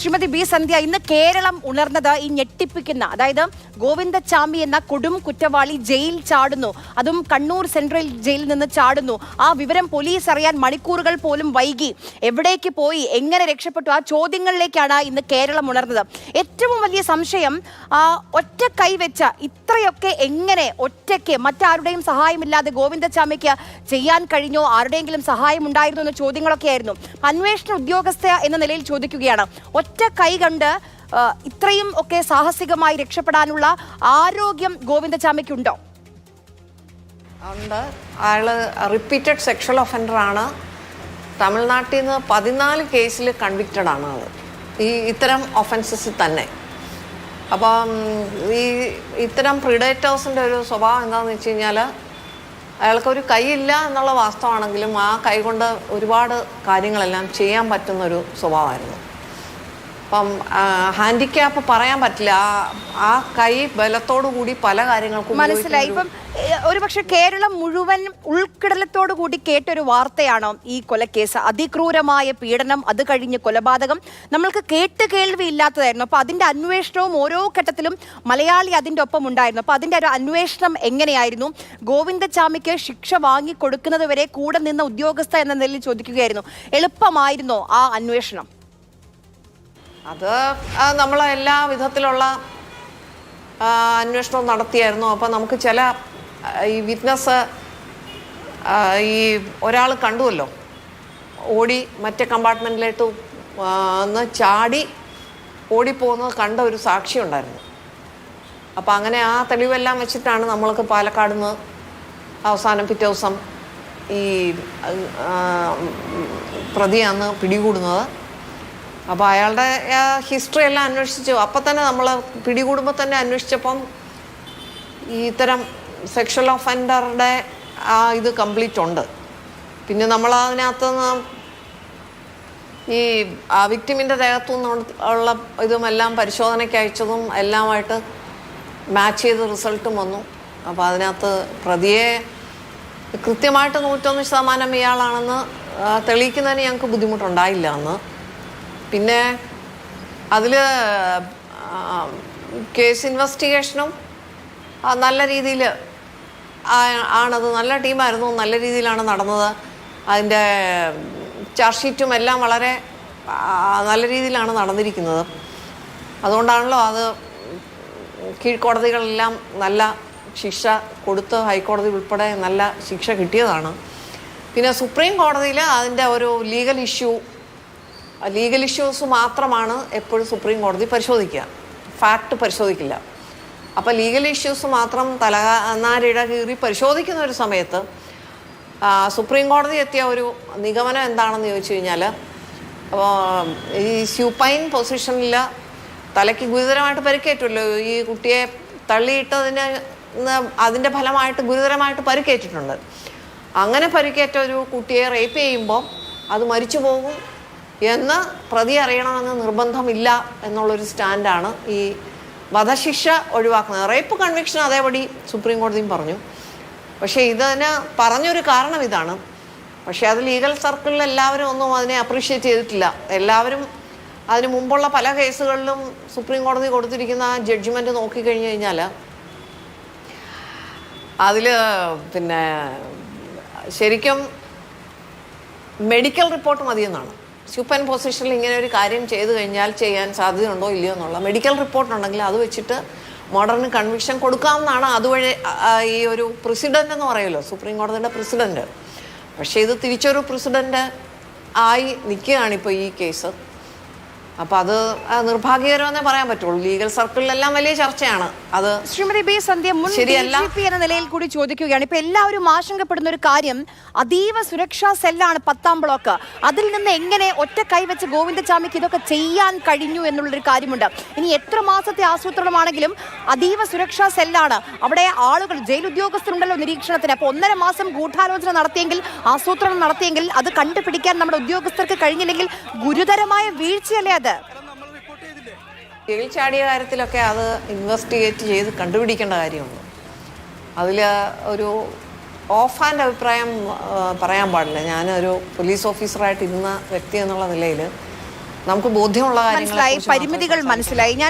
Shrimati B സന്ധ്യ, ഇന്ന് കേരളം ഉണർന്നത് ഈ ഞെട്ടിപ്പിക്കുന്ന, അതായത് ഗോവിന്ദച്ചാമി എന്ന കൊടും കുറ്റവാളി ജയിൽ ചാടുന്നു, അതും കണ്ണൂർ സെൻട്രൽ ജയിലിൽ നിന്ന് ചാടുന്നു. ആ വിവരം പോലീസ് അറിയാൻ മണിക്കൂറുകൾ പോലും വൈകി. എവിടേക്ക് പോയി, എങ്ങനെ രക്ഷപ്പെട്ടു, ആ ചോദ്യങ്ങളിലേക്കാണ് ഇന്ന് കേരളം ഉണർന്നത്. ഏറ്റവും വലിയ സംശയം, ഒറ്റ കൈവച്ച ഇത്രയൊക്കെ എങ്ങനെ ഒറ്റയ്ക്ക് മറ്റാരുടെയും സഹായമില്ലാതെ ഗോവിന്ദച്ചാമിക്ക് ചെയ്യാൻ കഴിഞ്ഞോ, ആരുടെയെങ്കിലും സഹായം ഉണ്ടായിരുന്നു എന്ന ചോദ്യങ്ങളൊക്കെ ആയിരുന്നു. അന്വേഷണ ഉദ്യോഗസ്ഥ എന്ന നിലയിൽ ചോദിക്കുകയാണ്, ഒറ്റ കൈ കണ്ട് ഇത്രയും ഒക്കെ സാഹസികമായി രക്ഷപ്പെടാനുള്ള ആരോഗ്യം ഗോവിന്ദച്ചാമിക്കുണ്ടോ? ഉണ്ട്. അയാൾ റിപ്പീറ്റഡ് സെക്ഷൽ ഒഫൻഡർ ആണ്. തമിഴ്നാട്ടിൽ നിന്ന് 14 കേസിൽ കൺവിക്റ്റഡ് ആണ് അത്, ഇത്തരം ഒഫൻസസിൽ തന്നെ. അപ്പം ഇത്തരം പ്രിഡേറ്റേഴ്സിൻ്റെ ഒരു സ്വഭാവം എന്താണെന്ന് വെച്ച് കഴിഞ്ഞാൽ, അയാൾക്കൊരു കൈയില്ല എന്നുള്ള വാസ്തവമാണെങ്കിലും ആ കൈ കൊണ്ട് ഒരുപാട് കാര്യങ്ങളെല്ലാം ചെയ്യാൻ പറ്റുന്നൊരു സ്വഭാവമായിരുന്നു. അപ്പം ഹാൻഡിക്യാപ്പ് പറയാൻ പറ്റില്ല, ആ കൈ ബലത്തോടു കൂടി പല കാര്യങ്ങൾക്കും മനസ്സിലായി. ഇപ്പം ഒരുപക്ഷെ കേരളം മുഴുവൻ ഉൾക്കിടലത്തോടു കൂടി കേട്ടൊരു വാർത്തയാണോ ഈ കൊലക്കേസ്? അതിക്രൂരമായ പീഡനം, അത് കഴിഞ്ഞ് കൊലപാതകം, നമ്മൾക്ക് കേൾവി ഇല്ലാത്തതായിരുന്നു. അപ്പൊ അതിന്റെ അന്വേഷണവും ഓരോ ഘട്ടത്തിലും മലയാളി അതിന്റെ ഒപ്പം ഉണ്ടായിരുന്നു. അപ്പൊ അതിന്റെ ഒരു അന്വേഷണം എങ്ങനെയായിരുന്നു? ഗോവിന്ദച്ചാമിക്ക് ശിക്ഷ വാങ്ങിക്കൊടുക്കുന്നത് വരെ കൂടെ നിന്ന ഉദ്യോഗസ്ഥ എന്ന നിലയിൽ ചോദിക്കുകയായിരുന്നു. എളുപ്പമായിരുന്നോ ആ അന്വേഷണം? അത് നമ്മൾ എല്ലാ വിധത്തിലുള്ള അന്വേഷണവും നടത്തിയായിരുന്നു. അപ്പം നമുക്ക് ചില ഈ വിറ്റ്നസ്, ഈ ഒരാൾ കണ്ടുവല്ലോ, ഓടി മറ്റേ കമ്പാർട്ട്മെൻറ്റിലേക്ക് ഒന്ന് ചാടി ഓടിപ്പോകുന്നത് കണ്ട ഒരു സാക്ഷി ഉണ്ടായിരുന്നു. അപ്പം അങ്ങനെ ആ തെളിവെല്ലാം വെച്ചിട്ടാണ് നമ്മൾക്ക് പാലക്കാട് നിന്ന് അവസാനം പിറ്റേ ദിവസം ഈ പ്രതി അന്ന് പിടികൂടുന്നത്. അപ്പോൾ അയാളുടെ ഹിസ്റ്ററി എല്ലാം അന്വേഷിച്ചു. അപ്പം തന്നെ നമ്മൾ പിടികൂടുമ്പോൾ തന്നെ അന്വേഷിച്ചപ്പം ഇത്തരം സെക്ഷൽ ഒഫൻഡറുടെ ഇത് കംപ്ലീറ്റ് ഉണ്ട്. പിന്നെ നമ്മൾ അതിനകത്തുനിന്ന് ഈ വിക്ടിമിൻ്റെ ദേഹത്തുനിന്ന് ഉള്ള ഇതുമെല്ലാം പരിശോധനയ്ക്ക് അയച്ചതും എല്ലാമായിട്ട് മാച്ച് ചെയ്ത് റിസൾട്ടും വന്നു. അപ്പോൾ അതിനകത്ത് പ്രതിയെ കൃത്യമായിട്ട് 101% ഇയാളാണെന്ന് തെളിയിക്കുന്നതിന് ഞങ്ങൾക്ക് ബുദ്ധിമുട്ടുണ്ടായില്ല അന്ന്. പിന്നെ അതിൽ കേസ് ഇൻവെസ്റ്റിഗേഷനും നല്ല രീതിയിൽ ആണത്. നല്ല ടീമായിരുന്നു, നല്ല രീതിയിലാണ് നടന്നത്. അതിൻ്റെ ചാർജ് ഷീറ്റും എല്ലാം വളരെ നല്ല രീതിയിലാണ് നടന്നിരിക്കുന്നത്. അതുകൊണ്ടാണല്ലോ അത് കീഴ്ക്കോടതികളെല്ലാം നല്ല ശിക്ഷ കൊടുത്ത്, ഹൈക്കോടതി ഉൾപ്പെടെ നല്ല ശിക്ഷ കിട്ടിയതാണ്. പിന്നെ സുപ്രീം കോടതിയിൽ അതിൻ്റെ ഒരു ലീഗൽ ഇഷ്യൂസ് മാത്രമാണ് എപ്പോഴും സുപ്രീം കോടതി പരിശോധിക്കുക, ഫാക്ട് പരിശോധിക്കില്ല. അപ്പോൾ ലീഗൽ ഇഷ്യൂസ് മാത്രം തലനാരിഴ കീറി പരിശോധിക്കുന്ന ഒരു സമയത്ത് സുപ്രീം കോടതി എത്തിയ ഒരു നിഗമനം എന്താണെന്ന് ചോദിച്ചു കഴിഞ്ഞാൽ, ഈ സ്യൂപ്പൈൻ പൊസിഷനിൽ തലയ്ക്ക് ഗുരുതരമായിട്ട് പരിക്കേറ്റുമല്ലോ, ഈ കുട്ടിയെ തള്ളിയിട്ടതിന് അതിൻ്റെ ഫലമായിട്ട് ഗുരുതരമായിട്ട് പരിക്കേറ്റിട്ടുണ്ട്. അങ്ങനെ പരിക്കേറ്റ ഒരു കുട്ടിയെ റേപ്പ് ചെയ്യുമ്പോൾ അത് മരിച്ചു പോകും എന്ന് പ്രതി അറിയണമെന്ന് നിർബന്ധമില്ല എന്നുള്ളൊരു സ്റ്റാൻഡാണ് ഈ വധശിക്ഷ ഒഴിവാക്കുന്നത്. റേപ്പ് കൺവിക്ഷൻ അതേപടി സുപ്രീം കോടതിയും പറഞ്ഞു. പക്ഷേ ഇതിന് പറഞ്ഞൊരു കാരണം ഇതാണ്. പക്ഷേ അത് ലീഗൽ സർക്കിളിൽ എല്ലാവരും ഒന്നും അതിനെ അപ്രീഷിയേറ്റ് ചെയ്തിട്ടില്ല. എല്ലാവരും അതിന് മുമ്പുള്ള പല കേസുകളിലും സുപ്രീം കോടതി കൊടുത്തിരിക്കുന്ന ജഡ്ജ്മെൻറ്റ് നോക്കിക്കഴിഞ്ഞു കഴിഞ്ഞാൽ അതിൽ പിന്നെ ശരിക്കും മെഡിക്കൽ റിപ്പോർട്ട് മതിയെന്നാണ്. സൂപ്പൻ പൊസിഷനിൽ ഇങ്ങനെ ഒരു കാര്യം ചെയ്തു കഴിഞ്ഞാൽ ചെയ്യാൻ സാധ്യതയുണ്ടോ ഇല്ലയോ എന്നുള്ള മെഡിക്കൽ റിപ്പോർട്ട് ഉണ്ടെങ്കിൽ അത് വെച്ചിട്ട് മോഡേൺ കൺവിക്ഷൻ കൊടുക്കാമെന്നാണ്. അതുവഴി ഈ ഒരു പ്രസിഡൻ്റ് എന്ന് പറയുമല്ലോ, സുപ്രീം കോടതിയുടെ പ്രസിഡൻറ്റ്. പക്ഷേ ഇത് തിരിച്ചൊരു പ്രസിഡൻ്റ് ആയി നിൽക്കുകയാണിപ്പോൾ ഈ കേസ്. അപ്പോൾ അത് നിർഭാഗ്യകരമെന്നേ പറയാൻ പറ്റുള്ളൂ. ലീഗൽ സർക്കിളിലെല്ലാം വലിയ ചർച്ചയാണ് അത്. ശ്രീമതി ബി സന്ധ്യ, മുൻ DGP എന്ന നിലയിൽ കൂടി ചോദിക്കുകയാണ്. ഇപ്പൊ എല്ലാവരും ആശങ്കപ്പെടുന്ന ഒരു കാര്യം, അതീവ സുരക്ഷാ സെല്ലാണ് 10ാം ബ്ലോക്ക്. അതിൽ നിന്ന് എങ്ങനെ ഒറ്റ കൈവച്ച് ഗോവിന്ദച്ചാമിക്ക് ഇതൊക്കെ ചെയ്യാൻ കഴിഞ്ഞു എന്നുള്ളൊരു കാര്യമുണ്ട്. ഇനി എത്ര മാസത്തെ ആസൂത്രണമാണെങ്കിലും അതീവ സുരക്ഷാ സെല്ലാണ്. അവിടെ ആളുകൾ, ജയിൽ ഉദ്യോഗസ്ഥരുണ്ടല്ലോ നിരീക്ഷണത്തിന്. അപ്പോൾ 1.5 മാസം ഗൂഢാലോചന നടത്തിയെങ്കിൽ, ആസൂത്രണം നടത്തിയെങ്കിൽ, അത് കണ്ടുപിടിക്കാൻ നമ്മുടെ ഉദ്യോഗസ്ഥർക്ക് കഴിഞ്ഞില്ലെങ്കിൽ ഗുരുതരമായ വീഴ്ചയല്ലേ അത്? ജയിൽ ചാടിയ കാര്യത്തിലൊക്കെ അത് ഇൻവെസ്റ്റിഗേറ്റ് ചെയ്ത് കണ്ടുപിടിക്കേണ്ട കാര്യമുണ്ട്. അതിൽ ഒരു ഓഫ് ഹാൻഡ് അഭിപ്രായം പറയാൻ പാടില്ല. ഞാനൊരു പോലീസ് ഓഫീസറായിട്ട് ഇരുന്ന വ്യക്തി എന്നുള്ള നിലയിൽ നമുക്ക് ബോധ്യമുള്ള മനസ്സിലായി, പരിമിതികൾ മനസ്സിലായി. ഞാൻ